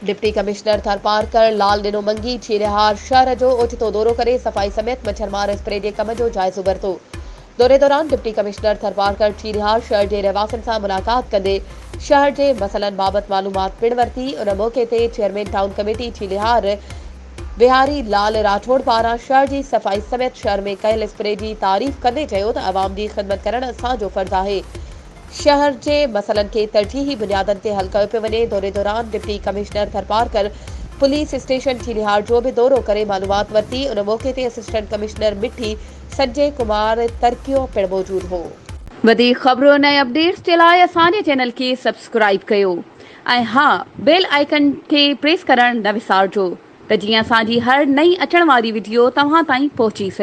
Deputy commissioner Tharparkar लाल ॾिनो मंगी चीरिहार शहर जो ओचितो दौरो करे सफ़ाई समेत मच्छरमार स्प्रे जे कम जो जाइज़ो वरितो। दौरे दौरान डिप्टी कमिश्नर थरपारकर चीरिहार शहर जे रहवासियुनि सां मुलाक़ात कंदे शहर जे मसइलनि बाबति मालूमात पिणु वरिती। उन मौक़े ते चेयरमैन टाउन कमेटी चीरिहार बिहारी लाल राठौड़ पारां शहर जी सफ़ाई समेत शहर में कयल स्प्रे की तारीफ़ कंदे चयो त अवाम जी ख़िदमत करण असांजो फ़र्ज़ आहे। शहर के मसइलनि खे तरजीही बुनियादनि ते हल कयो पियो वञे। दौरे दौरान deputy commissioner Tharparkar police station चीरिहार जो भी दौरो करे मालूमात वरिती। उन मौक़े ते असिस्टेंट कमिश्नर मिठी संजय कुमार तरकियो पिणु मौजूद हो। वधीक ख़बरुनि ऐं अपडेट्स जे लाइ असांजे चैनल खे सब्सक्राइब कयो ऐं हा बेल आइकन खे प्रेस करणु न विसारिजो त जीअं असांजी हर नई अचण वारी वीडियो तव्हां ताईं पहुची सघे।